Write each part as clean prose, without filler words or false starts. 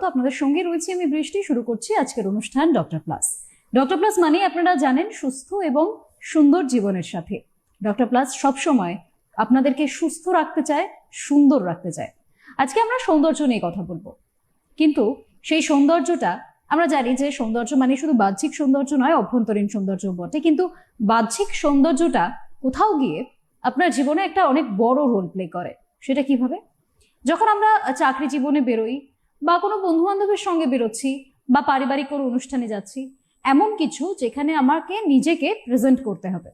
আপনাদের সঙ্গে রয়েছে আমি বৃষ্টি। শুরু করছি আজকের অনুষ্ঠান ডক্টর প্লাস। ডক্টর প্লাস মানে আপনারা জানেন সুস্থ এবং সুন্দর জীবনের সাথে। ডক্টর প্লাস সবসময় আপনাদেরকে সুস্থ রাখতে চায়, সুন্দর রাখতে চায়। আজকে আমরা সৌন্দর্য নিয়ে কথা বলবো, কিন্তু সেই সৌন্দর্যটা আমরা জানি যে সৌন্দর্য মানে শুধু বাহ্যিক সৌন্দর্য নয়, অভ্যন্তরীণ সৌন্দর্য বটে। কিন্তু বাহ্যিক সৌন্দর্যটা কোথাও গিয়ে আপনার জীবনে একটা অনেক বড় রোল প্লে করে। সেটা কিভাবে? যখন আমরা চাকরি জীবনে বেরোই বা কোনো বন্ধু বান্ধবের সঙ্গে বেরোচ্ছি বা পারিবারিক কোনো অনুষ্ঠানে যাচ্ছি, এমন কিছু যেখানে আমাকে নিজেকে প্রেজেন্ট করতে হবে,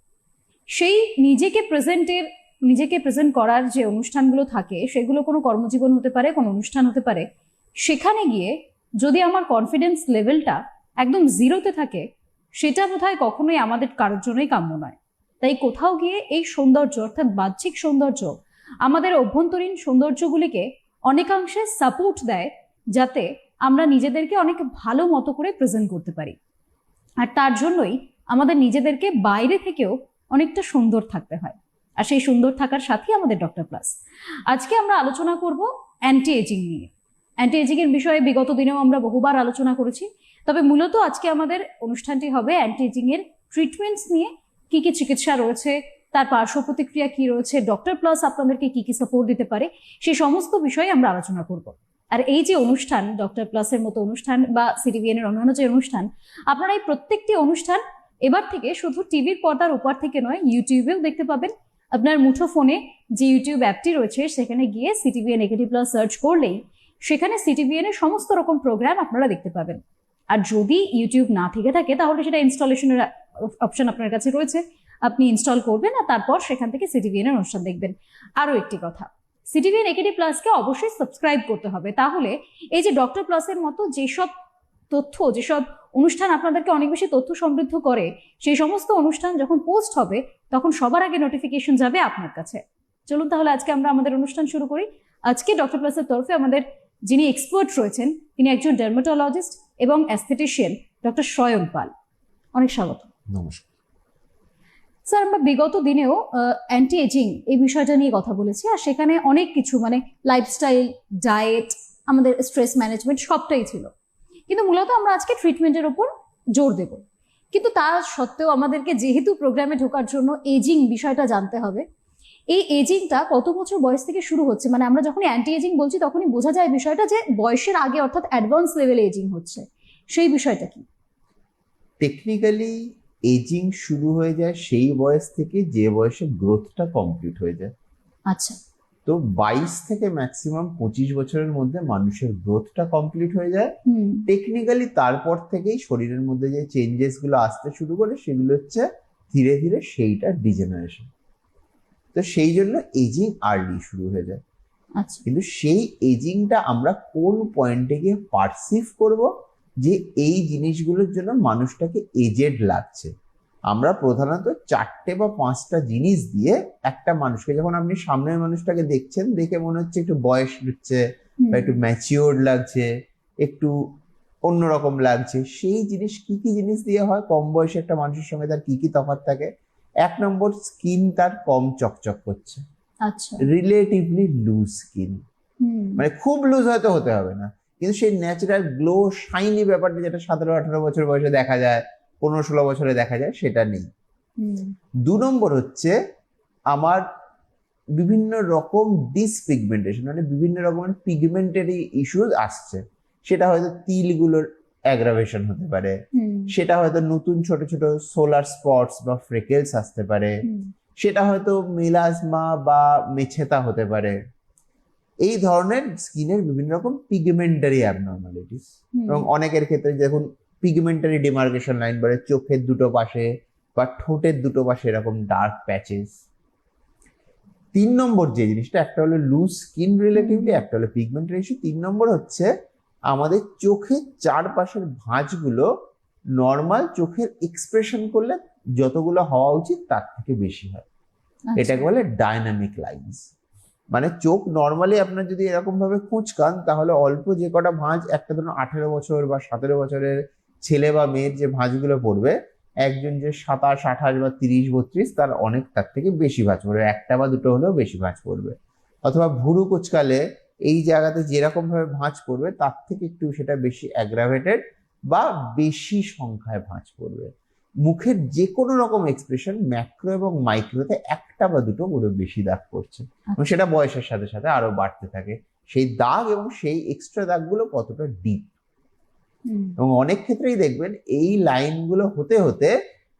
সেই নিজেকে প্রেজেন্ট করার যে অনুষ্ঠানগুলো থাকে সেগুলো কোনো কর্মজীবন হতে পারে, কোনো অনুষ্ঠান হতে পারে। সেখানে গিয়ে যদি আমার কনফিডেন্স লেভেলটা একদম জিরোতে থাকে, সেটা বোধহয় কখনোই আমাদের কারোর জন্যই কাম্য নয়। তাই কোথাও গিয়ে এই সৌন্দর্য অর্থাৎ বাহ্যিক সৌন্দর্য আমাদের অভ্যন্তরীণ সৌন্দর্যগুলিকে অনেকাংশে সাপোর্ট দেয়, যাতে আমরা নিজেদেরকে অনেক ভালো মতো করে প্রেজেন্ট করতে পারি। আর তার জন্যই আমাদের নিজেদেরকে বাইরে থেকেও অনেকটা সুন্দর থাকতে হয়। আর সেই সুন্দর থাকার সাথেই আমাদের ডক্টর প্লাস। আজকে আমরা আলোচনা করব অ্যান্টি এজিং নিয়ে। অ্যান্টি এজিং এর বিষয়ে বিগত দিনেও আমরা বহুবার আলোচনা করেছি, তবে মূলত আজকে আমাদের অনুষ্ঠানটি হবে অ্যান্টি এজিং এর ট্রিটমেন্টস নিয়ে। কি কি চিকিৎসা রয়েছে, তার পার্শ্ব প্রতিক্রিয়া কি রয়েছে, ডক্টর প্লাস আপনাদেরকে কি কি সাপোর্ট দিতে পারে, সেই সমস্ত বিষয়ে আমরা আলোচনা করব। আর এই যে অনুষ্ঠান ডক্টর প্লাসের মতো অনুষ্ঠান বা সিটিভিএন এর অন্যান্য যে অনুষ্ঠান, আপনারা এই প্রত্যেকটি অনুষ্ঠান এবার থেকে শুধু টিভির পর্দার উপর থেকে নয়, ইউটিউবেও দেখতে পাবেন। আপনার মুঠো ফোনে যে ইউটিউব অ্যাপটি রয়েছে সেখানে গিয়ে সিটিভিএন একেডি প্লাস সার্চ করলেই সেখানে সিটিভিএন এর সমস্ত রকম প্রোগ্রাম আপনারা দেখতে পাবেন। আর যদি ইউটিউব না থেকে থাকে তাহলে সেটা ইনস্টলেশনের অপশন আপনার কাছে রয়েছে, আপনি ইনস্টল করবেন আর তারপর সেখান থেকে সিটিভিএন এর অনুষ্ঠান দেখবেন। আরো একটি কথা, সিটিভিএন একেডি প্লাসকে অবশ্যই সাবস্ক্রাইব করতে হবে। তাহলে এই যে ডক্টর প্লাসের মতো যেসব তথ্য, যেসব অনুষ্ঠান আপনাদেরকে অনেক বেশি তথ্য সমৃদ্ধ করে, সেই সমস্ত অনুষ্ঠান যখন পোস্ট হবে তখন সবার আগে নোটিফিকেশন যাবে আপনার কাছে। চলুন তাহলে আজকে আমরা আমাদের অনুষ্ঠান শুরু করি। আজকে ডক্টর প্লাসের তরফে আমাদের যিনি এক্সপার্ট রয়েছেন, তিনি একজন ডার্মাটোলজিস্ট এবং অ্যাস্থেটিশিয়ান, ডক্টর সয়ন পাল। অনেক স্বাগত। নমস্কার স্যার, আমরা বিগত দিনেও অ্যান্টি এজিং এই বিষয়টা নিয়ে কথা বলেছি, আর সেখানে অনেক কিছু মানে লাইফস্টাইল, ডায়েট, আমাদের স্ট্রেস ম্যানেজমেন্ট সবটাই ছিল। কিন্তু মূলত আমরা আজকে ট্রিটমেন্টের উপর জোর দেব। কিন্তু তা সত্ত্বেও আমাদেরকে যেহেতু প্রোগ্রামে ঢোকার জন্য এজিং বিষয়টা জানতে হবে, এই এজিংটা কত বছর বয়স থেকে শুরু হচ্ছে? মানে আমরা যখনই অ্যান্টি এজিং বলছি তখনই বোঝা যায় বিষয়টা যে বয়সের আগে অর্থাৎ অ্যাডভান্স লেভেলে এজিং হচ্ছে। সেই বিষয়টা কি? টেকনিক্যালি এজিং শুরু হয়ে যায় সেই বয়স থেকে যে বয়সে গ্রোথটা কমপ্লিট হয়ে যায়। আচ্ছা। তো 22 থেকে ম্যাক্সিমাম 25 বছরের মধ্যে মানুষের গ্রোথটা কমপ্লিট হয়ে যায়। টেকনিক্যালি তারপর থেকেই শরীরের মধ্যে যে চেঞ্জেস গুলো আসতে শুরু করে সেগুলো হচ্ছে ধীরে ধীরে সেইটা ডিজেনারেশন। তো সেই জন্য এজিং আর্লি শুরু হয়ে যায়। আচ্ছা। কিন্তু সেই এজিংটা আমরা কোন পয়েন্টে গিয়ে পারসিভ করব যে এই জিনিসগুলোর জন্য মানুষটাকে এজেড লাগছে? আমরা প্রধানত 4টে বা 5টা জিনিস দিয়ে একটা মানুষকে, যখন আপনি সামনের মানুষটাকে দেখছেন দেখে মনে হচ্ছে একটু বয়স হচ্ছে বা একটু ম্যাচিওর্ড লাগছে, একটু অন্যরকম লাগছে, সেই জিনিস কি কি জিনিস দিয়ে হয়? কম বয়সে একটা মানুষের সঙ্গে তার কি কি তফাৎ থাকে? 1 নম্বর, স্কিন তার কম চকচক করছে। আচ্ছা। রিলেটিভলি লুজ স্কিন, মানে খুব লুজ হয়তো হতে হবে না, কিন্তু সেই ন্যাচারাল গ্লো শাইনি ব্যাপারটা যেটা 17-18 বছর বয়সে দেখা যায়, 15-16 বছরে দেখা যায়, সেটা নেই। 2 নম্বর হচ্ছে আমার বিভিন্ন রকম ডিসপিগমেন্টেশন, মানে বিভিন্ন রকমের পিগমেন্টারি ইস্যুস আসছে। সেটা হয়তো তিলগুলোর অ্যাগ্রাভেশন হতে পারে, সেটা হয়তো নতুন ছোট ছোট সোলার স্পটস বা ফ্রেকেলস আসতে পারে, সেটা হয়তো মেলাজমা বা মেছেতা হতে পারে। এই ধরনের স্কিনের বিভিন্ন রকম পিগমেন্টারি অ্যাবনর্মালিটিস। এবং অনেকের ক্ষেত্রে যখন পিগমেন্টারি ডিমার্কেশন লাইন বলে, চোখের দুটো পাশে বা ঠোঁটের দুটো পাশে এরকম ডার্ক প্যাচেস। 3 নম্বর যে জিনিসটা, একটা হলো লুজ স্কিন রিলেটিভলি, একটা হলো পিগমেন্টারি ইস্যু। 3 নম্বর হচ্ছে আমাদের চোখের চারপাশের ভাঁজগুলো নর্মাল চোখের এক্সপ্রেশন করলে যতগুলো হওয়া উচিত তার থেকে বেশি হয়। এটাকে বলে ডাইনামিক লাইন্স। মানে চোখ নর্মালি আপনার যদি এরকম ভাবে কুঁচকান তাহলে অল্প যে কটা ভাঁজ, একটা ধরুন 18 বছর বা 17 বছরের ছেলে বা মেয়ের যে ভাঁজগুলো পড়বে, একজন যে 27, 28 বা 30, 32 তার অনেক তার থেকে বেশি ভাঁজ পড়বে, একটা বা দুটো হলেও বেশি ভাঁজ পড়বে। অথবা ভুরু কুচকালে এই জায়গাতে যেরকম ভাবে ভাঁজ পড়বে তার থেকে একটু সেটা বেশি অ্যাগ্রাভেটেড বা বেশি সংখ্যায় ভাঁজ পড়বে। মুখের যে কোনো রকম এক্সপ্রেশন ম্যাক্রো এবং মাইক্রোতে একটা বা দুটো করে বেশি দাগ পড়ছে, এবং সেটা বয়সের সাথে সাথে আরো বাড়তে থাকে। সেই দাগ এবং সেই এক্সট্রা দাগগুলো কতটা ডিপ, এবং অনেক ক্ষেত্রেই দেখবেন এই লাইনগুলো হতে হতে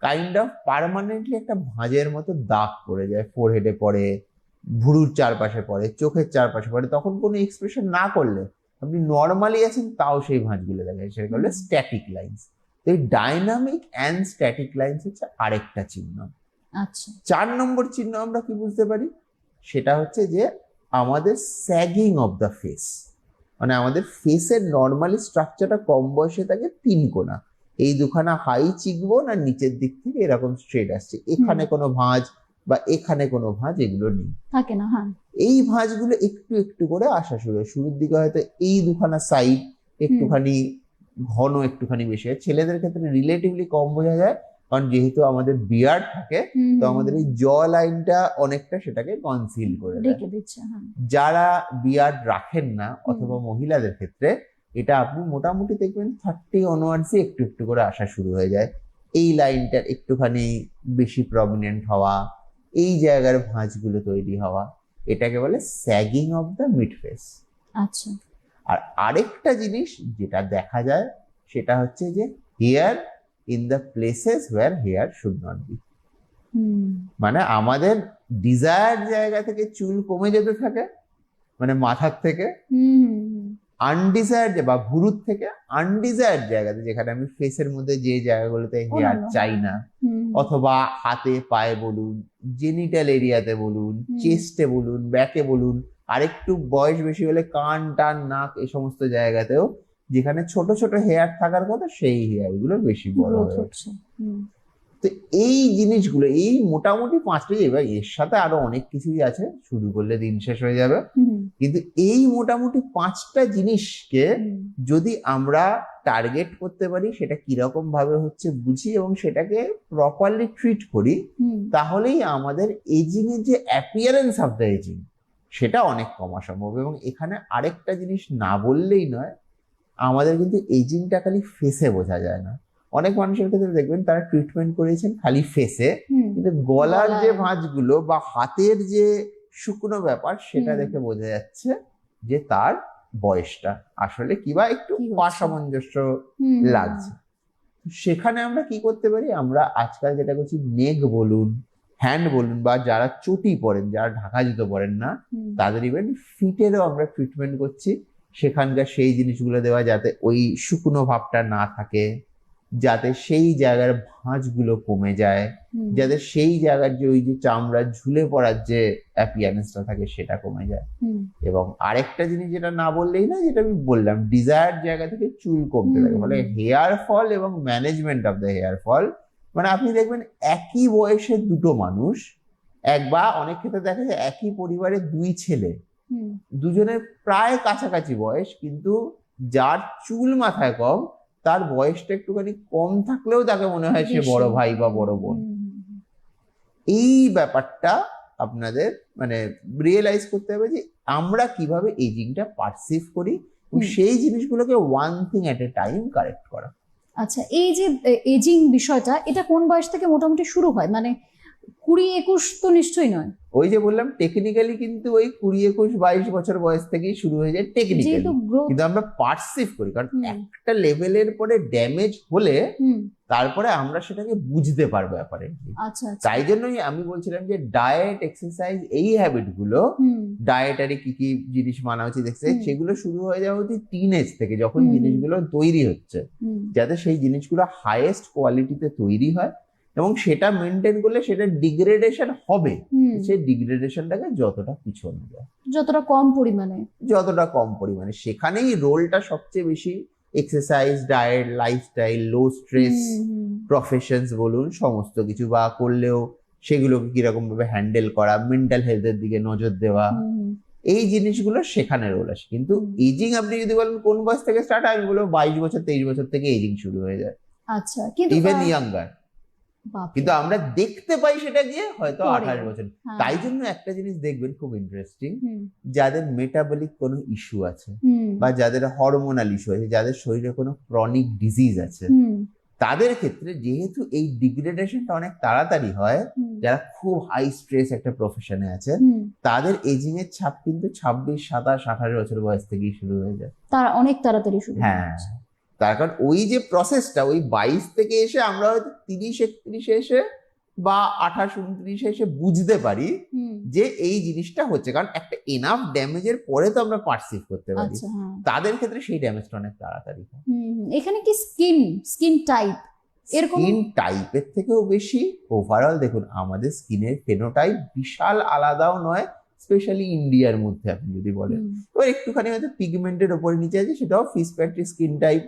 কাইন্ড অফ পার্মানেন্টলি একটা ভাঁজের মতো দাগ পড়ে যায়, ফোরহেডে পড়ে, ভুরুর চারপাশে পড়ে, চোখের চারপাশে পড়ে। তখন কোনো এক্সপ্রেশন না করলে আপনি নর্মালি আছেন তাও সেই ভাঁজগুলো দেখা যায়, সেটা বলে স্ট্যাটিক লাইন্স। তো এই ডাইনামিক অ্যান্ড স্ট্যাটিক লাইন্স হচ্ছে আরেকটা চিহ্ন। আচ্ছা, 4 নম্বর চিহ্ন আমরা কি বুঝতে পারি, সেটা হচ্ছে যে আমাদের স্যাগিং অফ দ্য ফেস। মানে আমাদের ফেসের নর্মালি স্ট্রাকচারটা কম বয়সে থাকে 3 কোণা, এই দুখানা হাই চিকবোন আর নিচের দিক থেকে এরকম স্ট্রেট আসছে, এখানে কোনো ভাঁজ বা এখানে কোনো ভাঁজ এগুলো নেই, থাকে না। হ্যাঁ, এই ভাঁজগুলো একটু একটু করে আসা শুরু হয়। শুরুর দিকে হয়তো এই দুখানা সাইড একটুখানি ঘন, একটুখানি বেশি হয়। ছেলেদের ক্ষেত্রে রিলেটিভলি কম বোঝা যায়, কারণ যেহেতু আমাদের বিয়ার্ড থাকে, তো আমাদের এই জ লাইনটা অনেকটা সেটাকে কনসিল করে দেয়। রেখে দিচ্ছে। হ্যাঁ, যারা বিয়ার্ড রাখেন না অথবা মহিলাদের ক্ষেত্রে এটা আপনি মোটামুটি দেখবেন 30 অনওয়ার্ডসই একটু একটু করে আসা শুরু হয়ে যায়। এই লাইনটা একটুখানি বেশি প্রমিনেন্ট হওয়া, এই জায়গার ভাঁজগুলো তৈরি হওয়া, এটাকে বলে sagging of the mid face. আচ্ছা, আর আরেকটা জিনিস যেটা দেখা যায় সেটা হচ্ছে যে hair in the places where hair should not be. মানে আমাদের ডিজায়ার জায়গা থেকে চুল কমে যেতে থাকে, মানে মাথার থেকে, আনডিজায়ার্ড বা ভুরুর থেকে আনডিজায়ার্ড জায়গাতে, যেখানে আমি ফেসের মধ্যে যে জায়গাগুলোতে হেয়ার চাই না, অথবা হাতে পায়ে বলুন, জেনিটাল এরিয়াতে বলুন, চেস্টে বলুন, ব্যাকে বলুন, আরেকটু বয়স বেশি হলে কান টান নাক এই সমস্ত জায়গাতেও যেখানে ছোট ছোট হেয়ার থাকার কথা সেই হেয়ার গুলো বেশি বড় হয়ে উঠছে। তো এই জিনিসগুলো, এই মোটামুটি 5টি, এবার এর সাথে আরো অনেক কিছুই আছে, শুরু করলে দিন শেষ হয়ে যাবে, কিন্তু এই মোটামুটি 5টা জিনিসকে যদি আমরা টার্গেট করতে পারি, সেটা কিরকম ভাবে হচ্ছে বুঝি এবং সেটাকে প্রপারলি ট্রিট করি, তাহলেই আমাদের এজিং এর যে অ্যাপিয়ারেন্স অফ দ্য এজিং সেটা অনেক কমা সম্ভব। এবং এখানে আরেকটা জিনিস না বললেই নয়, আমাদের কিন্তু এজিংটা খালি ফেসে বোঝা যায় না। অনেক মানুষের ক্ষেত্রে দেখবেন তারা ট্রিটমেন্ট করেছেন খালি ফেসে, কিন্তু গলার যে ভাঁজগুলো বা হাতের যে শুকনো ব্যাপার সেটা দেখে বোঝা যাচ্ছে যে তার বয়সটা আসলে কি বা একটু অসামঞ্জস্য লাগছে। সেখানে আমরা কি করতে পারি, আমরা আজকাল যেটা করছি, নেক বলুন, হ্যান্ড বলুন, বা যারা চটি পরেন, যারা ঢাকা জুতো পরেন না, তাদের ইভেন ফিটেরও আমরা ট্রিটমেন্ট করছি। সেখানকার সেই জিনিসগুলো দেওয়া যাতে ওই শুকনো ভাবটা না থাকে, যাতে সেই জায়গার ভাঁজগুলো কমে যায়, যাতে সেই জায়গার যে ওই যে চামড়া ঝুলে পড়ার যে অ্যাপিয়ারেন্সটা থাকে সেটা কমে যায়। এবং আরেকটা জিনিস যেটা না বললেই না, যেটা আমি বললাম, ডিজায়ার জায়গা থেকে চুল কমতে থাকে, ফলে হেয়ার ফল এবং management of the hair fall. মানে আপনি দেখবেন একই বয়সের দুটো মানুষ, বা অনেক ক্ষেত্রে দেখা যায় একই পরিবারের 2 ছেলে, দুজনের প্রায় কাছাকাছি বয়স, কিন্তু যার চুল মাথায় কম তার বয়সটা একটুখানি কম থাকলেও তাকে মনে হয় সে বড় ভাই বা বড় বোন। এই ব্যাপারটা আপনাদের মানে রিয়েলাইজ করতে হবে যে আমরা কিভাবে এজিংটা পারসিভ করি, এবং সেই জিনিসগুলোকে ওয়ান থিং এট এ টাইম কারেক্ট করা। আচ্ছা, এই যে এজিং বিষয়টা, এটা কোন বয়স থেকে মোটামুটি শুরু হয়? মানে 20-21 তো নিশ্চয়ই নয়। ওই যে বললাম টেকনিক্যালি কিন্তু ওই 20-21-22 বছর বয়স থেকেই শুরু হয়ে যায় টেকনিক্যালি, কিন্তু আমরা পারসিভ করি, কারণ একটা লেভেলের পরে ড্যামেজ হলে তারপরে আমরা সেটাকে বুঝতে পারবো অ্যাপারেন্টলি। আচ্ছা, তাই জন্যই আমি বলছিলাম যে ডায়েট, এক্সারসাইজ, এই হ্যাবিট গুলো, ডায়েটারি কি কি জিনিস মানা উচিত, এক্সারসাইজ, সেগুলো শুরু হয়ে যাওয়া উচিত টিনেজ থেকে, যখন জিনিসগুলো তৈরি হচ্ছে, যাতে সেই জিনিসগুলো হাইয়েস্ট কোয়ালিটিতে তৈরি হয়, এবং সেটা মেনটেন করলে সেটা ডিগ্রেডেশন হবে, সেই ডিগ্রেডেশনটাকে যতটা পিছনে যায়, যতটা কম পরিমাণে, সেখানেই রোলটা সবচেয়ে বেশি এক্সারসাইজ, ডায়েট, লাইফস্টাইল, লো স্ট্রেস, প্রফেশনস বলুন, সমস্ত কিছু, বা করলেও সেগুলোকে কিরকম ভাবে হ্যান্ডেল করা, মেন্টাল হেলথের দিকে নজর দেওয়া, এই জিনিসগুলো সেখানে রোল আসে। কিন্তু এজিং আপনি যদি বলেন কোন বয়স থেকে স্টার্ট, আমি বলবো 22 বছর 23 বছর থেকে এজিং শুরু হয়ে যায়। আচ্ছা, কিন্তু ইভেন ইয়াঙ্গার। কিন্তু আমরা দেখতে পাই সেটা গিয়ে হয়তো পরে। 28 বছর। হ্যাঁ। তাই জন্য একটা জিনিস দেখবেন খুব ইন্টারেস্টিং, হুম, যাদের মেটাবলিক কোনো ইস্যু আছে হুম, বা যাদের হরমোনাল ইস্যু আছে, যাদের শরীরে কোনো ক্রনিক ডিজিজ আছে, হুম, তাদের ক্ষেত্রে যেহেতু এই ডিগ্রেডেশনটা অনেক তাড়াতাড়ি হয়, হুম, যারা খুব হাই স্ট্রেস একটা প্রফেশনে আছে, হুম। তাদের এজিং এর ছাপ কিন্তু 26, 27, 28 বছর বয়স থেকেই শুরু হয়ে যায়। তার অনেক তাড়াতাড়ি শুরু হয়ে হ্যাঁ, যাচ্ছে। তার কারণ ওই যে প্রসেসটা, ওই 22 থেকে এসে আমরা হয়তো 30, 31 এসে বা 28, 29 এসে বুঝতে পারি হুম, যে এই জিনিসটা হচ্ছে, কারণ একটা এনাফ ড্যামেজের পরে তো আমরা পারসিভ করতে পারি। আচ্ছা, হ্যাঁ। তাদের ক্ষেত্রে সেই ড্যামেজটা অনেক তাড়াতাড়ি হয়। এখানে কি স্কিন টাইপ এর কোনো স্কিন টাইপের থেকেও বেশি ওভারঅল দেখুন, আমাদের স্কিনের ফেনোটাইপ বিশাল আলাদাও নয়, স্পেশালি ইন্ডিয়ার মধ্যে আপনি যদি বলেন। হুম, এবার একটুখানি হয়তো পিগমেন্টের ওপরে নিচে আছে, সেটাও fish factory skin type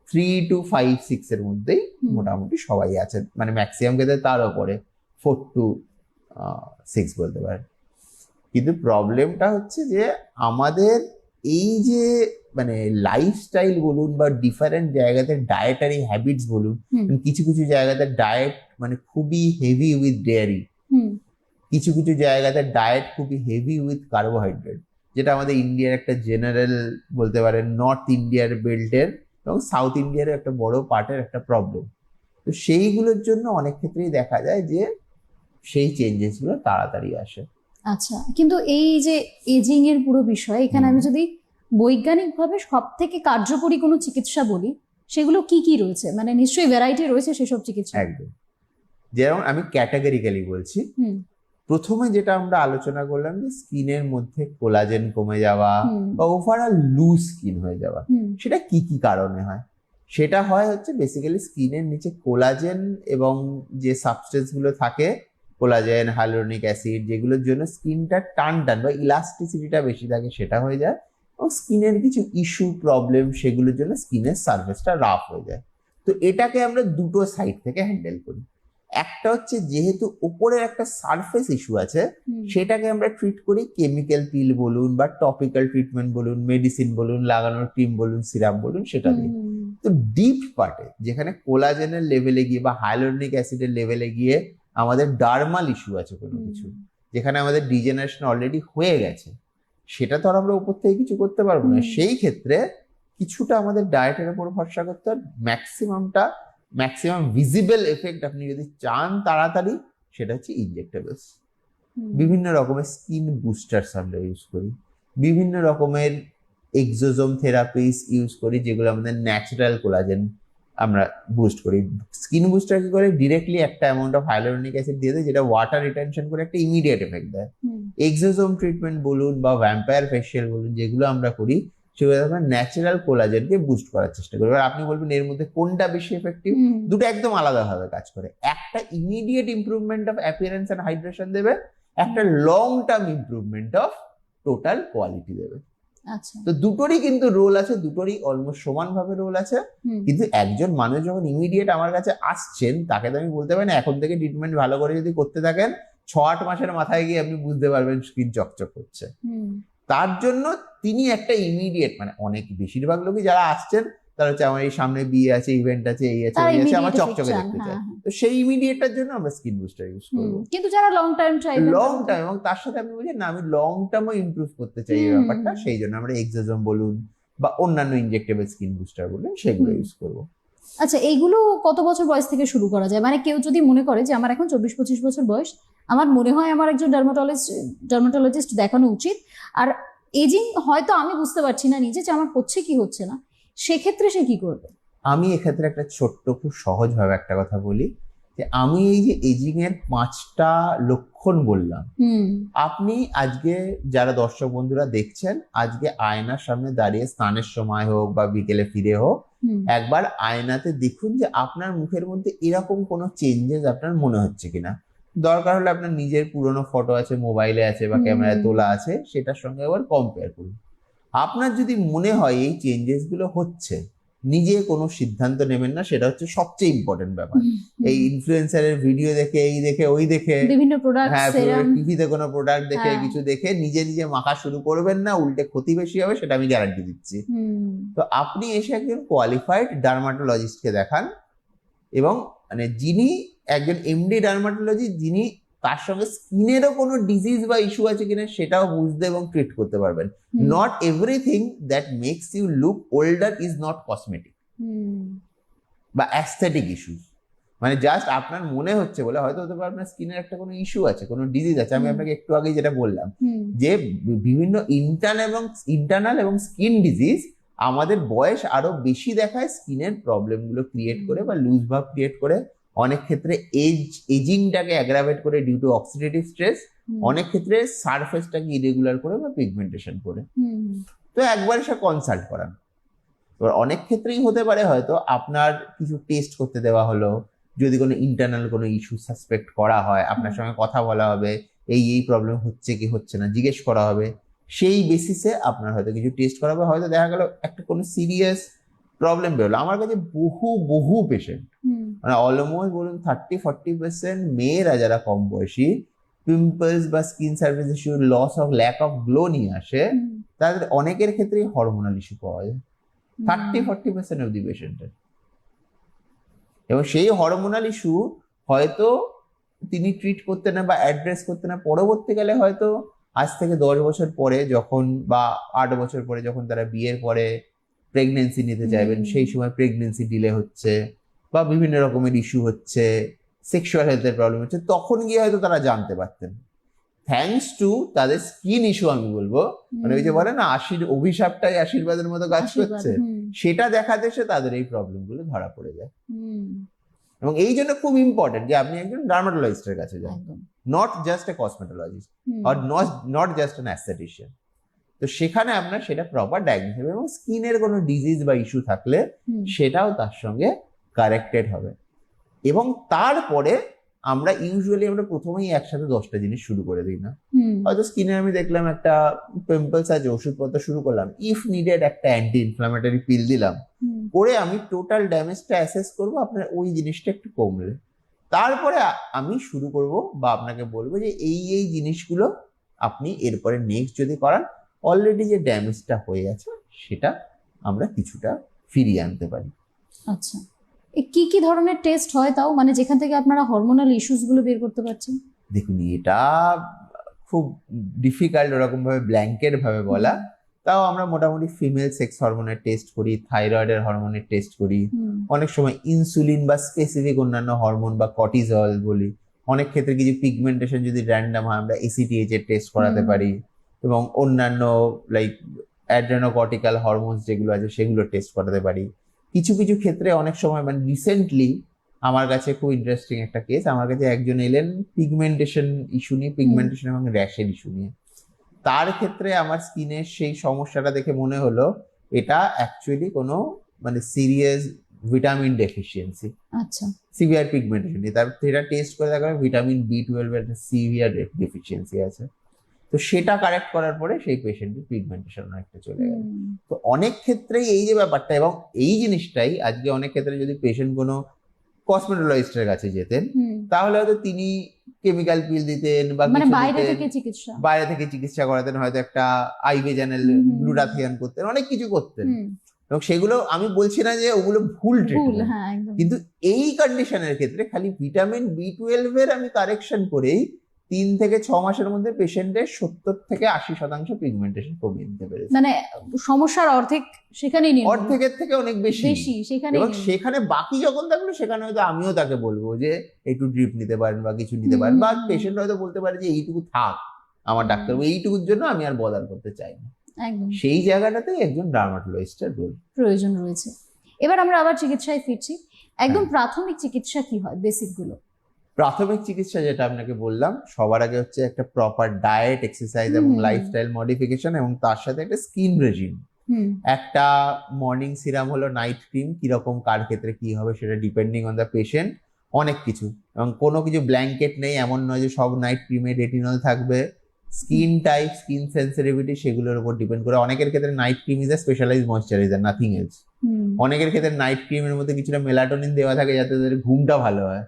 3 to 5, 6 এর মধ্যেই হুম। মোটামুটি সবাই আছেন, মানে ম্যাক্সিমাম ক্ষেত্রে তার ওপরে 4 to 6 বলতে পারেন। কিন্তু প্রবলেমটা হচ্ছে যে আমাদের এই যে মানে লাইফস্টাইল বলুন বা ডিফারেন্ট জায়গাতে ডায়েটারি হ্যাবিটস বলুন, হুম, কিছু কিছু জায়গাতে ডায়েট মানে খুবই হেভি উইথ ডেয়ারি, হুম, কিছু কিছু জায়গাতে ডায়েট খুবই হেভি উইথ কার্বোহাইড্রেট, যেটা আমাদের ইন্ডিয়ার একটা জেনারেল বলতে পারেন নর্থ ইন্ডিয়ার বেল্টের এবং সাউথ ইন্ডিয়ার একটা বড় পার্টের একটা প্রবলেম। তো সেইগুলোর জন্য অনেক ক্ষেত্রেই দেখা যায় যে সেই চেঞ্জেসগুলো তাড়াতাড়ি আসে। আচ্ছা, কিন্তু এই যে এজিং এর পুরো বিষয়, এখানে হুম। আমি যদি বৈজ্ঞানিকভাবে সব থেকে কার্যকরী কোনো চিকিৎসা বলি, সেগুলো কি কি রয়েছে? মানে নিশ্চয়ই ভ্যারাইটি রয়েছে সেসব চিকিৎসা। একদম, যেমন আমি ক্যাটাগরিক্যালি বলছি, হুম, প্রথমে যেটা আমরা আলোচনা করলাম যে স্কিনের মধ্যে কোলাজেন কমে যাওয়া হুম, বা ওভারঅল লুজ স্কিন হয়ে যাওয়া, হুম, সেটা কি কি কারণে হয়? সেটা হয় হচ্ছে বেসিক্যালি স্কিনের নিচে কোলাজেন এবং যে সাবস্টেন্স গুলো থাকে, কোলাজেন, হাইলুরোনিক অ্যাসিড, যেগুলোর জন্য স্কিনটা টান বা ইলাস্টিসিটিটা বেশি থাকে, সেটা হয়ে যায়। এবং স্কিনের কিছু ইস্যু প্রবলেম, সেগুলোর জন্য স্কিনের সারফেসটা রাফ হয়ে যায়। তো এটাকে আমরা দুটো সাইড থেকে হ্যান্ডেল করি। একটা হচ্ছে যেহেতু উপরের একটা সারফেস ইস্যু আছে, হুম, সেটাকে আমরা ট্রিট করি কেমিক্যাল পিল বলুন বা টপিক্যাল ট্রিটমেন্ট বলুন, মেডিসিন বলুন, লাগানোর ক্রিম বলুন, সিরাম বলুন, সেটা দিয়ে। হুম, তো ডিপ পার্টে যেখানে কোলাজেনের লেভেলে গিয়ে বা হাইলুরোনিক অ্যাসিডের লেভেলে গিয়ে আমাদের ডার্মাল ইস্যু আছে কোনো কিছু, যেখানে আমাদের ডিজেনারেশন অলরেডি হয়ে গেছে, সেটা তো আর আমরা উপর থেকে কিছু করতে পারবো না। হুম। সেই ক্ষেত্রে কিছুটা আমাদের ডায়েটের উপর ভরসা করতে হবে। ম্যাক্সিমাম ভিজিবল এফেক্ট আপনি যদি চান তাড়াতাড়ি, সেটা হচ্ছে ইনজেক্টেবলস। বিভিন্ন রকমের স্কিন বুস্টার্স আমরা ইউজ করি, বিভিন্ন রকমের এক্সোজোম থেরাপিস ইউজ করি, যেগুলো আমাদের ন্যাচারাল কোলাজেন আমরা বুস্ট করি। স্কিন বুস্টার কি করে, ডিরেক্টলি একটা অ্যামাউন্ট অফ হাইলুরোনিক অ্যাসিড দিয়ে দেয়, যেটা ওয়াটার রিটেনশন করে একটা ইমিডিয়েট এফেক্ট দেয়। এক্সোজোম ট্রিটমেন্ট বলুন বা ভ্যাম্পায়ার ফেশিয়াল বলুন, যেগুলো আমরা করি, সেগুলো আমরা ন্যাচারাল কোলাজেনকে বুস্ট করার চেষ্টা করি। এবার আপনি বলবেন এর মধ্যে কোনটা বেশি এফেক্টিভ? দুটো একদম আলাদাভাবে কাজ করে। একটা immediate improvement of appearance and hydration দেবে, একটা long term improvement of total quality দেবে। আচ্ছা, তো দুটোরই কিন্তু রোল আছে, দুটোরই অলমোস্ট সমানভাবে রোল আছে। কিন্তু একজন মানুষ যখন ইমিডিয়েট আমার কাছে আসছেন, তাকে তো আমি বলতে পারি না এখন থেকে ট্রিটমেন্ট ভালো করে যদি করতে থাকেন 6-8 মাসের মাথায় গিয়ে আপনি বুঝতে পারবেন স্কিন চকচক হচ্ছে। তার জন্য তিনি একটা ইমিডিয়েট, মানে অনেক বেশিরভাগ লোকই যারা আসছেন তারা হচ্ছে আমার এই সামনে বিয়ে আছে, ইভেন্ট আছে, এই আছে, তারা ওই আছে, আমার immediate চকচকে effect চান, দেখতে চায়। হ্যাঁ, হ্যাঁ। তো সেই ইমিডিয়েটটার জন্য আমরা স্কিন বুস্টার ইউজ করবো। কিন্তু যারা লং টার্ম চাইবেন, লং টার্ম এবং তার সাথে আপনি বলছেন না আমি লং টার্মও ইমপ্রুভ করতে চাই এই ব্যাপারটা, সেই জন্য আমরা এক্সোজোম বলুন বা অন্যান্য ইনজেক্টেবল স্কিন বুস্টার বলুন, সেগুলো ইউজ করবো। আচ্ছা, এইগুলো কত বছর বয়স থেকে শুরু করা যায়? মানে কেউ যদি মনে করে যে আমার এখন 24-25 বছর বয়স, আমার মনে হয় আমার একজন ডার্মাটোলজিস্ট দেখানো উচিত, আর এজিং হয়তো আমি বুঝতে পারছি না নিজে যে আমার হচ্ছে কি হচ্ছে না, সেক্ষেত্রে সে কি করবে? আমি এক্ষেত্রে একটা ছোট্ট খুব সহজভাবে একটা কথা বলি, যে আমি এই যে এজিং এর 5টা লক্ষণ বললাম, আপনি আজকে যারা দর্শক বন্ধুরা দেখছেন, আজকে আয়নার সামনে দাঁড়িয়ে স্নানের সময় হোক বা বিকেলে ফিরে হোক, একবার আয়নাতে দেখুন যে আপনার মুখের মধ্যে এরকম কোনো চেঞ্জেস আপনার মনে হচ্ছে কিনা। দরকার হলে আপনার নিজের পুরনো ফটো আছে, মোবাইলে আছে বা ক্যামেরায় তোলা আছে, সেটার সঙ্গে আবার কম্পেয়ার করুন। আপনার যদি মনে হয় এই চেঞ্জেস গুলো হচ্ছে, নিজে কোনো সিদ্ধান্ত নেবেন না, সেটা হচ্ছে সবচেয়ে ইম্পর্টেন্ট ব্যাপার। এই ইনফ্লুয়েন্সারের ভিডিও দেখে, এই দেখে ওই দেখে, বিভিন্ন প্রোডাক্ট, হ্যাঁ সেরাম, টিভিতে কোনো প্রোডাক্ট দেখে, হ্যাঁ, কিছু দেখে নিজে নিজে মাখা শুরু করবেন না, উল্টে ক্ষতি বেশি হবে, সেটা আমি গ্যারান্টি দিচ্ছি। তো আপনি এসে একজন কোয়ালিফাইড ডার্মাটোলজিস্টকে দেখান, এবং মানে যিনি একজন এমডি ডার্মাটোলজি যিনি তার সঙ্গে স্কিনেরও কোনো ডিজিজ বা ইস্যু আছে কিনা সেটাও বুঝতে এবং ট্রিট করতে পারবেন। Not everything that makes you look older is not cosmetic বা অ্যাস্থেটিক ইস্যুস। মানে জাস্ট আপনার মনে হচ্ছে বলে হয়তো হতে পারে আপনার স্কিনের একটা কোনো ইস্যু আছে, কোনো ডিজিজ আছে। আমি আপনাকে একটু আগেই যেটা বললাম যে বিভিন্ন ইন্টারনাল এবং স্কিন ডিজিজ আমাদের বয়স আরো বেশি দেখায়, স্কিনের প্রবলেম গুলো ক্রিয়েট করে বা লুজ ভাব ক্রিয়েট করে, অনেক ক্ষেত্রে এজিংটাকে অ্যাগ্রাভেট করে ডিউ টু অক্সিডেটিভ স্ট্রেস, অনেক ক্ষেত্রে সারফেসটাকে ইরেগুলার করে বা পিগমেন্টেশন করে। তো একবার সে কনসাল্ট করান। এবার অনেক ক্ষেত্রেই হতে পারে হয়তো আপনার কিছু টেস্ট করতে দেওয়া হলো, যদি কোনো ইন্টারনাল কোনো ইস্যু সাসপেক্ট করা হয় আপনার সঙ্গে কথা বলা হবে, এই প্রবলেম হচ্ছে কি হচ্ছে না জিজ্ঞেস করা হবে, সেই বেসিসে আপনার হয়তো কিছু টেস্ট করা হবে। হয়তো দেখা গেল একটা কোনো সিরিয়াস প্রবলেম বেরোলো। আমার কাছে বহু পেশেন্ট, মানে অলমোস্ট বলুন 30-40% মেয়েরা যারা কম বয়সী পিম্পলস বা skin surface issue, loss of lack of glow নিয়ে আসে, তাদের অনেকের ক্ষেত্রেই হরমোনাল ইস্যু পাওয়া যায় 30-40% অফ দি পেশেন্টের। এবং সেই হরমোনাল ইস্যু হয়তো তিনি ট্রিট করতে না বা অ্যাড্রেস করতে না, পরবর্তীকালে হয়তো আজ থেকে 10 বছর পরে যখন বা 8 বছর পরে যখন তারা বিয়ের পরে প্রেগনেন্সি নিতে চাইবেন, সেই সময় প্রেগনেন্সি ডিলে হচ্ছে বা বিভিন্ন রকমের ইস্যু হচ্ছে, সেক্সুয়াল হেলথের প্রবলেম হচ্ছে, তখন গিয়ে হয়তো তারা জানতে পারতেন। থ্যাঙ্কস টু তাদের স্কিন ইস্যু আমি বলবো, মানে ওই যে বলে না অভিশাপটাই আশীর্বাদের মতো কাজ করছে, সেটা দেখাতে এসে তাদের এই প্রবলেম গুলো ধরা পড়ে যায়। এবং এই জন্য খুব ইম্পর্টেন্ট যে আপনি একজন ডার্মাটোলজিস্টের কাছে যান, not just a cosmetologist or not just an aesthetician. তো সেখানে আপনার সেটা প্রপার ডায়াগনোস হবে এবং স্কিনের কোনো ডিজিজ বা ইস্যু থাকলে সেটাও তার সঙ্গে কারেক্টেড হবে। এবং তারপরে আমরা প্রথমেই একসাথে 10টা জিনিস শুরু করে দিই না। হয়তো স্কিনে আমি দেখলাম একটা পিম্পলস আছে, ওষুধপত্র শুরু করলাম, ইফ নিডেড একটা অ্যান্টি ইনফ্লামেটরি পিল দিলাম, করে আমি টোটাল ড্যামেজটা অ্যাসেস করব আপনার ওই জিনিসটা একটু কমলে, তারপরে আমি শুরু করব বা আপনাকে বলবো যে এই জিনিসগুলো আপনি এরপরে নেক্সট যদি করান, অলরেডি যে ড্যামেজটা হয়ে গেছে সেটা আমরা কিছুটা ফিরিয়ে আনতে পারি। আচ্ছা, কি কি ধরনের টেস্ট হয় তাও, মানে যেখান থেকে আপনারা হরমোনাল ইস্যুস গুলো বের করতে পারছেন? দেখুন, এটা খুব ডিফিকাল্ট ওরকম ভাবে ব্ল্যাঙ্কেট ভাবে বলা। তাও আমরা মোটামুটি ফিমেল সেক্স হরমোনের টেস্ট করি, থাইরয়েডের হরমোনের টেস্ট করি, অনেক সময় ইনসুলিন বা স্পেসিফিক অন্যান্য হরমোন বা কর্টিজল বলি, অনেক ক্ষেত্রে কিছু পিগমেন্টেশন যদি র্যান্ডাম হয় আমরা ACTH এর টেস্ট করাতে পারি, এবং অন্যান্য লাইক অ্যাড্রেনোকর্টিক্যাল হরমোনস যেগুলো আছে সেগুলো টেস্ট করাতে পারি। কিছু কিছু ক্ষেত্রে অনেক সময়, মানে রিসেন্টলি আমার কাছে খুব ইন্টারেস্টিং একটা কেস, আমার কাছে একজন এলেন পিগমেন্টেশন ইস্যু নিয়ে, পিগমেন্টেশন এবং র্যাশের ইস্যু নিয়ে। তার ক্ষেত্রে আমার স্কিনের সেই সমস্যাটা দেখে মনে হলো এটা অ্যাকচুয়ালি কোনো মানে সিরিয়াস ভিটামিন ডেফিসিয়েন্সি, আচ্ছা, সিভিয়ার পিগমেন্টেশন। তারপর সেটা টেস্ট করে দেখা গেল ভিটামিন B12 এর একটা সিভিয়ার ডেফিসিয়েন্সি আছে। তো সেটা কারেক্ট করার পরে সেই পেশেন্টের পিগমেন্টেশন অনেকটা চলে গেল। তো অনেক ক্ষেত্রেই এই যে ব্যাপারটা, এবং এই জিনিসটাই আজকে অনেক ক্ষেত্রে যদি পেশেন্ট কোনো কসমেটোলজিস্টের কাছে যেতেন, তাহলে হয়তো তিনি কেমিক্যাল পিল দিতেন বা বাইরে থেকে চিকিৎসা করাতেন, হয়তো একটা আইভেজানেল গ্লুটাথিয়ন করতেন, অনেক কিছু করতেন। এবং সেগুলো আমি বলছি না যে ওগুলো ভুল ট্রিটমেন্ট, কিন্তু এই কন্ডিশনের ক্ষেত্রে খালি ভিটামিন B12 এর আমি কারেকশন করেই 3 থেকে 6 মাসের মধ্যে পেশেন্টের 70-80% পিগমেন্টেশন কমিয়ে দিতে পেরেছে। মানে সমস্যার অর্ধেকের থেকে অনেক বেশি। এবং সেখানে বাকি যখন থাকলো সেখানে হয়তো আমিও তাকে বলবো যে একটু ড্রিপ নিতে পারেন বা কিছু নিতে পারেন, বা পেশেন্ট হয়তো বলতে পারে যে এইটুকু থাক, আমার ডাক্তারবাবু এইটুকুর জন্য আমি আর বদার করতে চাই না। সেই জায়গাটাতে একজন ডার্মাটোলজিস্টের রোল প্রয়োজন রয়েছে। এবার আমরা আবার চিকিৎসায় ফিরছি। একদম প্রাথমিক চিকিৎসা কি হয়, বেসিক গুলো? প্রাথমিক চিকিৎসা যেটা আপনাকে বললাম, সবার আগে হচ্ছে একটা প্রপার ডায়েট, এক্সারসাইজ এবং লাইফস্টাইল মডিফিকেশন, এবং তার সাথে একটা স্কিন রেজিম। একটা মর্নিং সিরাম হলো, নাইট ক্রিম কিরকম কার ক্ষেত্রে কি হবে সেটা ডিপেন্ডিং অন দ্য পেশেন্ট, অনেক কিছু। এবং কোনো কিছু ব্ল্যাঙ্কেট নেই, এমন নয় যে সব নাইট ক্রিমে রেটিনল থাকবে। স্কিন টাইপ, স্কিন সেন্সিটিভিটি সেগুলোর উপর ডিপেন্ড করে। অনেকের ক্ষেত্রে night cream is a specialize moisturizer, nothing else. অনেকের ক্ষেত্রে নাইট ক্রিমের মধ্যে কিছুটা মেলাটোনিন দেওয়া থাকে যাতে তাদের ঘুমটা ভালো হয়।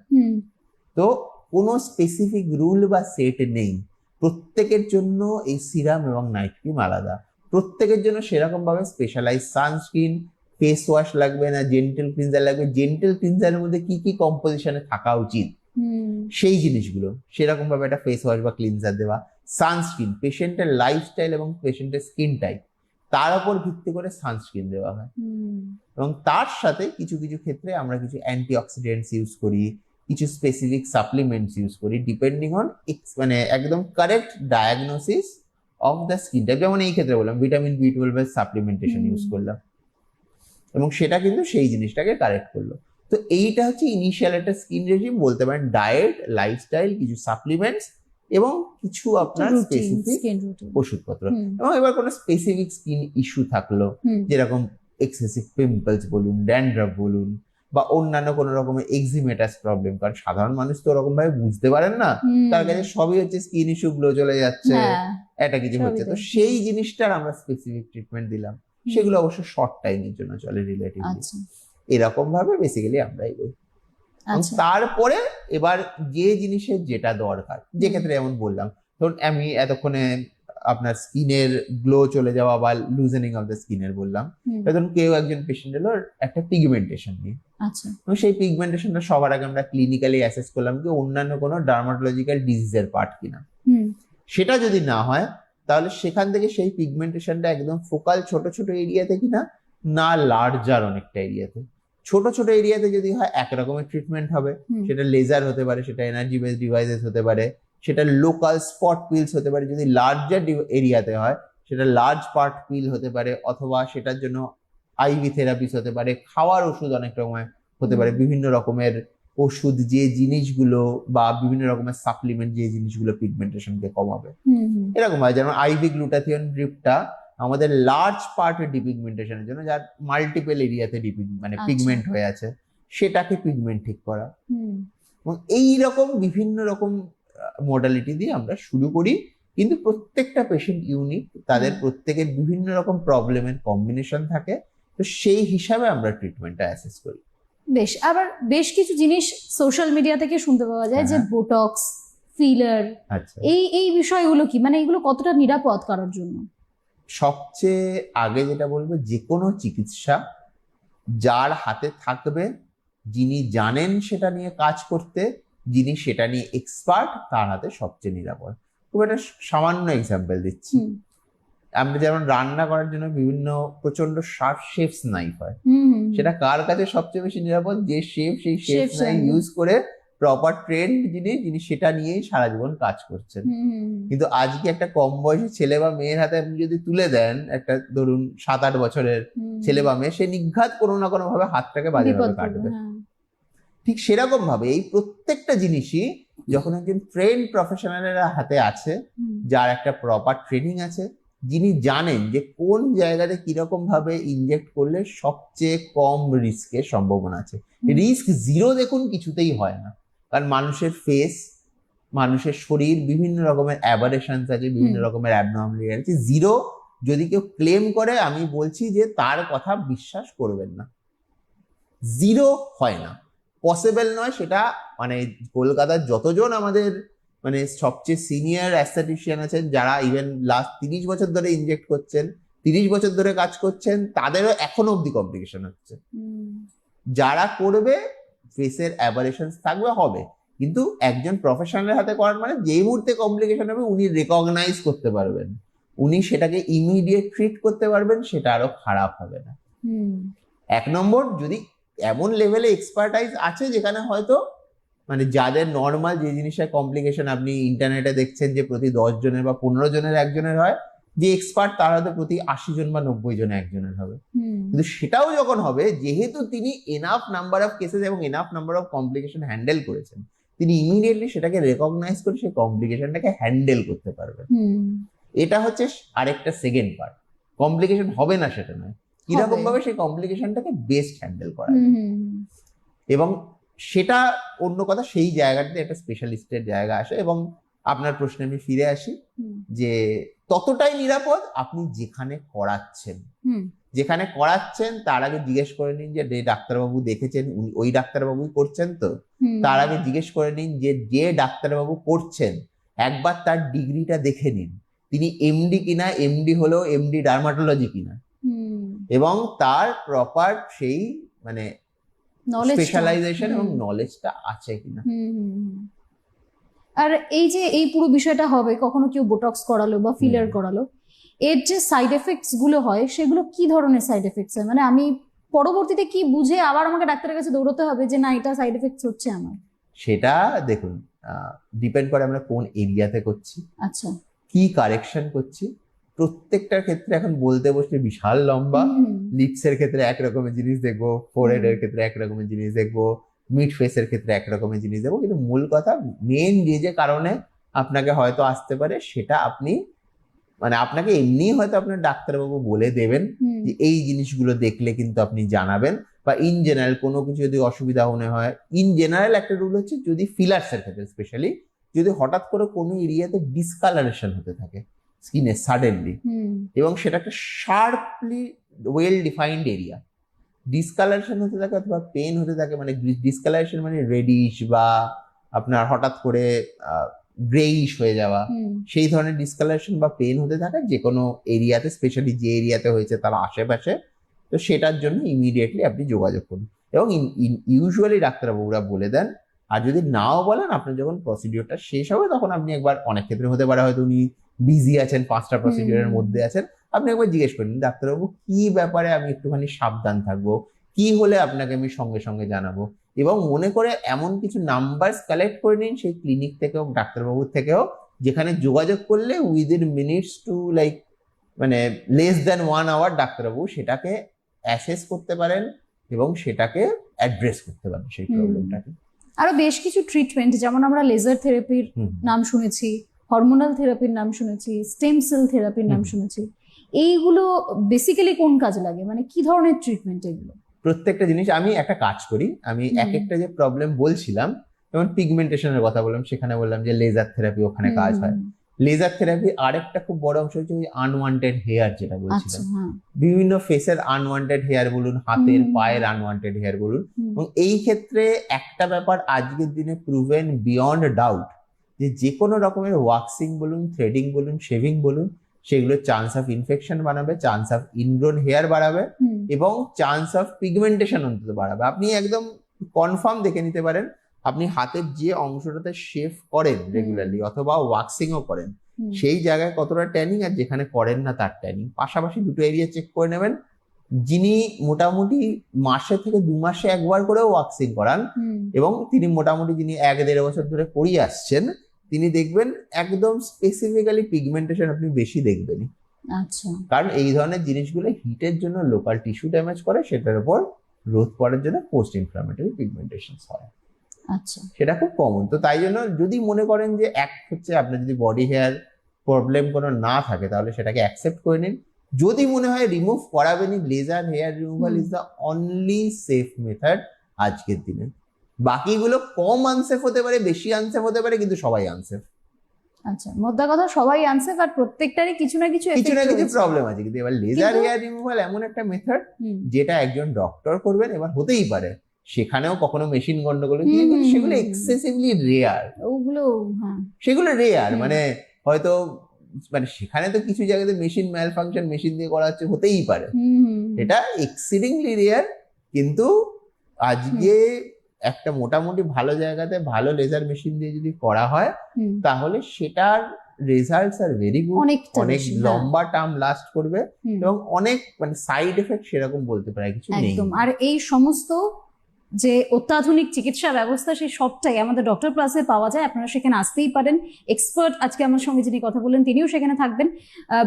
তো কোনো স্পেসিফিক রুল বা সেট নেই, প্রত্যেকের জন্য এই সিরাম এবং নাইট ক্রিম আলাদা। প্রত্যেকের জন্য সেরকম ভাবে স্পেশালাইজ সানস্ক্রিন, ফেস ওয়াশ লাগবে না, জেন্টেল ক্লিনজার লাগবে, জেন্টেল ক্লিনজারের মধ্যে কি কি কম্পোজিশনে থাকা উচিত সেই জিনিসগুলো সেরকম ভাবে একটা ফেস ওয়াশ বা ক্লিনজার দেওয়া, সানস্ক্রিন, পেশেন্টের লাইফস্টাইল এবং পেশেন্টের স্কিন টাইপ তার উপর ভিত্তি করে সানস্ক্রিন দেওয়া হয়। এবং তার সাথে কিছু কিছু ক্ষেত্রে আমরা কিছু অ্যান্টিঅক্সিডেন্টস ইউজ করি, কিছু স্পেসিফিক সাপ্লিমেন্টস ইউজ করি ডিপেন্ডিং অন মানে একদম correct diagnosis of the skin type. যেমন এই ক্ষেত্রে বললাম ভিটামিন B12 এর সাপ্লিমেন্টেশন ইউজ করলাম এবং সেটা কিন্তু সেই জিনিসটাকে কারেক্ট করলো। তো এইটা হচ্ছে ইনিশিয়াল একটা স্কিন রেজিম, বলতে পারেন ডায়েট, লাইফস্টাইল, কিছু সাপ্লিমেন্টস এবং কিছু আপনার স্পেসিফিক ওষুধপত্র। এবং এবার কোনো স্পেসিফিক স্কিন ইস্যু থাকলো, যেরকম এক্সেসিভ পিম্পলস বলুন, ড্যান্ড্রাফ বলুন, বা অন্যান্য কোনো রকমের এক্সিমেটাস প্রবলেম, কারণ সাধারণ মানুষ তো ওরকম ভাবে বুঝতে পারেন না, তার কাছে সবই হচ্ছে স্কিন ইস্যু গুলো চলে যাচ্ছে, একটা কিছু হচ্ছে, তো সেই জিনিসটার আমরা স্পেসিফিক ট্রিটমেন্ট দিলাম। সেগুলো অবশ্য শর্ট টাইমের জন্য চলে রিলেটিভলি। এরকম ভাবে বেসিক্যালি আমরা এগোই। তারপরে এবার যে জিনিসের যেটা দরকার, যে ক্ষেত্রে যেমন বললাম, ধরুন আমি এতক্ষণে আপনার স্কিনের গ্লো চলে যাওয়া বা লুজেনিং অফ দ্য স্কিনের বললাম, ধরুন কেউ একজন পেশেন্ট এলো একটা পিগমেন্টেশন নিয়ে, এবং সেই পিগমেন্টেশনটা সবার আগে আমরা ক্লিনিক্যালি অ্যাসেস করলাম যে অন্যান্য কোনো ডার্মাটোলজিক্যাল ডিজিজের পার্ট কিনা। সেটা যদি না হয় তাহলে সেখান থেকে সেই পিগমেন্টেশনটা একদম ফোকাল ছোট ছোট এরিয়াতে কিনা, না লার্জার অনেকটা এরিয়াতে। ছোট ছোট এরিয়াতে যদি হয় এক রকমের ট্রিটমেন্ট হবে, সেটা লেজার হতে পারে, সেটা এনার্জি বেস ডিভাইসেস হতে পারে, সেটা লোকাল স্পট পিলস হতে পারে। যদি লার্জার এরিয়াতে হয় সেটা লার্জ পার্ট পিল হতে পারে, অথবা সেটার জন্য আইভি থেরাপিস হতে পারে, খাওয়ার ওষুধ অনেক রকমের হতে পারে, বিভিন্ন রকমের ওষুধ যে জিনিসগুলো বা বিভিন্ন রকমের সাপ্লিমেন্ট যে জিনিসগুলো পিগমেন্টেশনকে কমাবে। এরকম হয় যেমন আইভি গ্লুটাথিয়ন ড্রিপটা আমাদের লার্জ পার্টের ডিপিগমেন্টেশনের জন্য, যার মাল্টিপল এরিয়াতে মানে পিগমেন্ট হয়ে আছে, সেটাকে পিগমেন্ট ঠিক করা। এবং এইরকম বিভিন্ন রকম মডালিটি দিয়ে আমরা শুরু করি, কিন্তু প্রত্যেকটা পেশেন্ট ইউনিক, তাদের প্রত্যেকের বিভিন্ন রকম প্রবলেমের কম্বিনেশন থাকে, তো সেই হিসাবে আমরা ট্রিটমেন্টটা অ্যাসেস করি। বেশ, আবার বেশ কিছু জিনিস সোশ্যাল মিডিয়া থেকে শুনতে পাওয়া যায় যে বোটক্স, ফিলার, এই বিষয়গুলো কি, মানে এগুলো কতটা নিরাপদ কারোর জন্য? সবচেয়ে আগে যেটা বলবো, যে কোনো চিকিৎসা যার হাতে থাকবে, যিনি জানেন সেটা নিয়ে কাজ করতে, যিনি সেটা নিয়ে এক্সপার্ট, তার হাতে সবচেয়ে নিরাপদ। খুব একটা সামান্য এক্সাম্পল দিচ্ছি, আমরা যেমন রান্না করার জন্য বিভিন্ন প্রচন্ড শার্প শেফস নাইফ হয়, সেটা কার কাছে সবচেয়ে বেশি নিরাপদ? যে শেফ সেই শেফ নাইফ ইউজ করে প্রপার ট্রেন্ড যিনি সেটা নিয়েই সারা জীবন কাজ করছেন। কিন্তু আজকে একটা কম বয়সী ছেলে বা মেয়ের হাতে আপনি যদি তুলে দেন, একটা ধরুন 7-8 বছরের ছেলে বা মেয়ে, সে নিঘাত কোনো না কোনো ভাবে হাতটাকে বাজেভাবে কাটবে। ঠিক সেরকম ভাবে এই প্রত্যেকটা জিনিসই যখন একজন ট্রেন্ড প্রফেশনালের হাতে আছে, যার একটা প্রপার ট্রেনিং আছে, যিনি জানেন যে কোন জায়গাতে কিরকম ভাবে ইনজেক্ট করলে সবচেয়ে কম রিস্কের সম্ভাবনা আছে। রিস্ক জিরো দেখুন কিছুতেই হয় না, কারণ মানুষের ফেস, মানুষের শরীর, বিভিন্ন রকমের অ্যাবারেশনস আছে, বিভিন্ন রকমের অ্যাবনর্মালিটি আছে। জিরো যদি কেউ ক্লেম করে, আমি বলছি যে তার কথা বিশ্বাস করবেন না। জিরো হয় না, পসিবল নয়। সেটা মানে কলকাতার যতজন আমাদের মানে সবচেয়ে সিনিয়র অ্যাস্থেটিশিয়ান আছেন, যারা ইভেন লাস্ট 30 বছর ধরে ইনজেক্ট করছেন, 30 বছর ধরে কাজ করছেন, তাদেরও এখনো অব্দি কমপ্লিকেশন হচ্ছে। যারা করবে ফেসের অ্যাবারেশনস থাকবে, হবে, কিন্তু একজন প্রফেশনালের হাতে করার মানে যেই মুহূর্তে কমপ্লিকেশন হবে উনি রেকগনাইজ করতে পারবেন, উনি সেটাকে ইমিডিয়েট ট্রিট করতে পারবেন, সেটা আরো খারাপ হবে না। এক নম্বর, যদি এমন লেভেলে এক্সপার্টাইজ আছে যেখানে হয়তো মানে যাদের নর্মাল যে জিনিসের কমপ্লিকেশন আপনি ইন্টারনেটে দেখছেন যে প্রতি 10 জনের বা 15 জনের একজনের হয়, যে এক্সপার্ট তার হয়তো প্রতি 80 জন বা 90 জনে একজনের হবে। কিন্তু সেটাও যখন হবে, যেহেতু তিনি এনাফ নাম্বার অফ কেসেস এবং enough number of complication handle করেছেন, তিনি ইমিডিয়েটলি সেটাকে রেকগনাইজ করে সেই কমপ্লিকেশনটাকে হ্যান্ডেল করতে পারবেন। এটা হচ্ছে আরেকটা সেকেন্ড পার্ট। কমপ্লিকেশন হবে না সেটা নয়, কিরকম ভাবে সেই কমপ্লিকেশনটাকে বেস্ট হ্যান্ডেল করা এবং সেটা অন্য কথা। সেই জায়গাটাতে একটা স্পেশালিস্টের জায়গা আসে। এবং আপনার প্রশ্নে আমি ফিরে আসি যে ততটাই নিরাপদ আপনি যেখানে করাচ্ছেন। যেখানে করাচ্ছেন তার আগে জিজ্ঞেস করে নিন যে ডাক্তারবাবু দেখেছেন ওই ডাক্তারবাবুই করছেন তো। তার আগে জিজ্ঞেস করে নিন যে ডাক্তারবাবু করছেন একবার তার ডিগ্রিটা দেখে নিন, তিনি এমডি কিনা, এমডি হলেও এমডি ডার্মাটোলজি কিনা, এবং তার প্রপার সেই মানে স্পেশালাইজেশন এবং নলেজটা আছে কিনা। আর এই যে এই পুরো বিষয়টা হবে, কখনো কেউ বোটক্স করালো বা ফিলার করালো, এর যে সাইড এফেক্টস গুলো হয় সেগুলো কি ধরনের সাইড এফেক্টস হয়? মানে আমি পরবর্তীতে কি বুঝে আবার আমাকে ডাক্তারের কাছে দৌড়তে হবে যে না এটা সাইড এফেক্টস হচ্ছে আমার? সেটা দেখুন ডিপেন্ড করে আমরা কোন এরিয়াতে করছি, আচ্ছা, কি কারেকশন করছি। প্রত্যেকটার ক্ষেত্রে এখন বলতে বসলে বিশাল লম্বা। লিপস এর ক্ষেত্রে একরকমের জিনিস দেখবো, ফোরহেড এর ক্ষেত্রে একরকমের জিনিস দেখবো, মিড ফেস এর ক্ষেত্রে একরকমের জিনিস দেখবো, কিন্তু মূল কথা মেন যে কারণে আপনাকে হয়তো আসতে পারে সেটা আপনি মানে আপনাকে এমনি হয়তো আপনার ডাক্তারবাবু বলে দেবেন যে এই জিনিসগুলো দেখলে কিন্তু আপনি জানাবেন, বা ইন জেনারেল কোনো কিছু যদি অসুবিধা মনে হয়, ইন জেনারেল একটা রুল হচ্ছে যদি ফিলার্স এর ক্ষেত্রে স্পেশালি যদি হঠাৎ করে কোনো এরিয়াতে ডিসকালারেশন হতে থাকে স্কিনে সাডেনলি, এবং সেটা একটা sharply well defined area, discolouration হতে থাকে অথবা পেন হতে থাকে, মানে ডিসকালারেশন মানে রেডিশ বা আপনার হঠাৎ করে গ্রেইশ হয়ে যাওয়া, সেই ধরনের ডিসকালারেশন বা পেন হতে থাকে যে কোনো এরিয়াতে, স্পেশালি যে এরিয়াতে হয়েছে তার আশেপাশে, তো সেটার জন্য ইমিডিয়েটলি আপনি যোগাযোগ করুন। এবং ইউজুয়ালি ডাক্তারবাবুরা বলে দেন, আর যদি নাও বলেন আপনার যখন প্রসিডিওরটা শেষ হবে তখন আপনি একবার, অনেক ক্ষেত্রে হতে পারে হয়তো উনি বিজি আছেন, 5টা প্রসিডিওরের মধ্যে আছেন, আপনি একবার জিজ্ঞেস করেন ডাক্তারবাবু কি ব্যাপারে আমি একটুখানি সাবধান থাকবো, কি হলে আপনাকে আমি সঙ্গে সঙ্গে জানাবো, এবং মনে করে এমন কিছু নাম্বার কালেক্ট করে নিন সেই ক্লিনিক থেকেও ডাক্তারবাবুর থেকেও, যেখানে যোগাযোগ করলে উইদিন মিনিটস টু লাইক মানে লেস দ্যান 1 আওয়ার ডাক্তারবাবু সেটাকে অ্যাসেস করতে পারেন এবং সেটাকে অ্যাড্রেস করতে পারেন সেই প্রবলেমটাকে। আরো বেশ কিছু ট্রিটমেন্ট, যেমন আমরা লেজার থেরাপির নাম শুনেছি, হরমোনাল থেরাপির নাম শুনেছি, স্টেম সেল থেরাপির নাম শুনেছি, এইগুলো বেসিক্যালি কোন কাজে লাগে, মানে কি ধরনের ট্রিটমেন্ট এগুলো? প্রত্যেকটা জিনিস আমি একটা কাজ করি, আমি এক একটা যে প্রবলেম বলছিলাম, যেমন পিগমেন্টেশনের কথা বললাম, সেখানে বললাম যে লেজার থেরাপি ওখানে কাজ হয়। লেজার থেরাপি আরেকটা খুব বড় অংশ হচ্ছে আনওয়ান্টেড হেয়ার, যেটা বলছিলাম, বিভিন্ন ফেসের আনওয়ান্টেড হেয়ার বলুন, হাতের পায়ের আনওয়ান্টেড হেয়ার বলুন, এবং এই ক্ষেত্রে একটা ব্যাপার আজকের দিনে প্রুভেন বিয়ন্ড ডাউট, যে কোনো রকমের ওয়াক্সিং বলুন, থ্রেডিং বলুন, শেভিং বলুন, সেগুলো চান্স অফ ইনফেকশন বাড়াবে, চান্স অফ ইনগ্রোন হেয়ার বাড়াবে, এবং চান্স অফ পিগমেন্টেশন অন্তত বাড়াবে। আপনি একদম কনফার্ম দেখে নিতে পারেন, আপনি হাতের যে অংশটাতে শেভ করেন রেগুলারলি অথবা ওয়াক্সিংও করেন, সেই জায়গায় কতটা ট্যানিং, আর যেখানে করেন না তার ট্যানিং, পাশাপাশি দুটো এরিয়া চেক করে নেবেন। যিনি মোটামুটি মাসে থেকে 2 মাসে একবার করে ওয়াক্সিং করান, এবং তিনি মোটামুটি যিনি 1-1.5 বছর ধরে করিয়ে আসছেন, তিনি দেখবেন একদম স্পেসিফিক্যালি পিগমেন্টেশন আপনি বেশি দেখবেন। আচ্ছা, কারণ এই ধরনের জিনিসগুলো হিটের জন্য লোকাল টিস্যু ড্যামেজ করে, সেটার উপর রোধ করার জন্য পোস্ট ইনফ্লামেটরি পিগমেন্টেশন হয়। আচ্ছা, সেটা খুব কমন। তো তাই জন্য যদি মনে করেন যে এক হচ্ছে আপনার যদি বডি হেয়ার প্রবলেম কোনো না থাকে তাহলে সেটাকে অ্যাকসেপ্ট করে নিন। যদি মনে হয় রিমুভ করাবেনই, laser hair removal is the only safe method আজকের দিনে। বাকিগুলো কম আনসেফ হতে পারে, বেশি আনসেফ হতে পারে, কিন্তু সবাই আনসেফ। আচ্ছা, মোদ্দা কথা সবাই আনসেফ, আর প্রত্যেকটারই কিছু না কিছু প্রবলেম আছে। কিন্তু এবার লেজার হেয়ার রিমুভাল এমন একটা মেথড যেটা একজন ডক্টর করবেন, এবার হতেই পারে সেখানেও কখনো মেশিন গন্ডগোল, সেগুলো এক্সেসিভলি রেয়ার, সেগুলো রেয়ার, মানে হয়তো মানে সেখানে তো কিছু জায়গাতে মেশিন ম্যাল ফাংশন মেশিন দিয়ে করা হচ্ছে, হতেই পারে, এটা এক্সিডিংলি রেয়ার। কিন্তু আজকে একটা মোটামুটি ভালো জায়গাতে ভালো লেজার মেশিন দিয়ে যদি করা হয় তাহলে সেটার রেজাল্টস আর ভেরি গুড, অনেক লম্বা টার্ম লাস্ট করবে, এবং অনেক মানে সাইড এফেক্ট সেরকম বলতে পারে কিছু নেই। আর এই সমস্ত যে অত্যাধুনিক চিকিৎসা ব্যবস্থা সেই সবটাই আমাদের ডক্টর প্লাসে পাওয়া যায়, আপনারা সেখানে আসতেই পারেন। এক্সপার্ট আজকে আমার সঙ্গে যিনি কথা বললেন তিনিও সেখানে থাকবেন।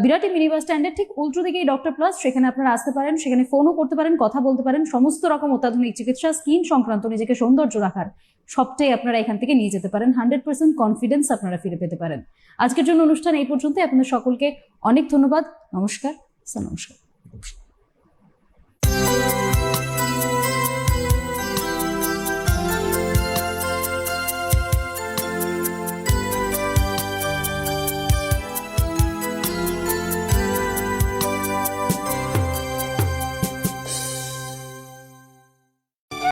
বিরাটি মিনি বাস স্ট্যান্ডের ঠিক উল্টো দিকেই ডক্টর প্লাস, সেখানে আপনারা আসতে পারেন, সেখানে ফোনও করতে পারেন, কথা বলতে পারেন, সমস্ত রকম অত্যাধুনিক চিকিৎসা, স্কিন সংক্রান্ত, নিজেকে সৌন্দর্য রাখার সবটাই আপনারা এখান থেকে নিয়ে যেতে পারেন। 100% কনফিডেন্স আপনারা ফিরে পেতে পারেন। আজকের জন্য অনুষ্ঠান এই পর্যন্ত। আপনাদের সকলকে অনেক ধন্যবাদ। নমস্কার স্যার। নমস্কার।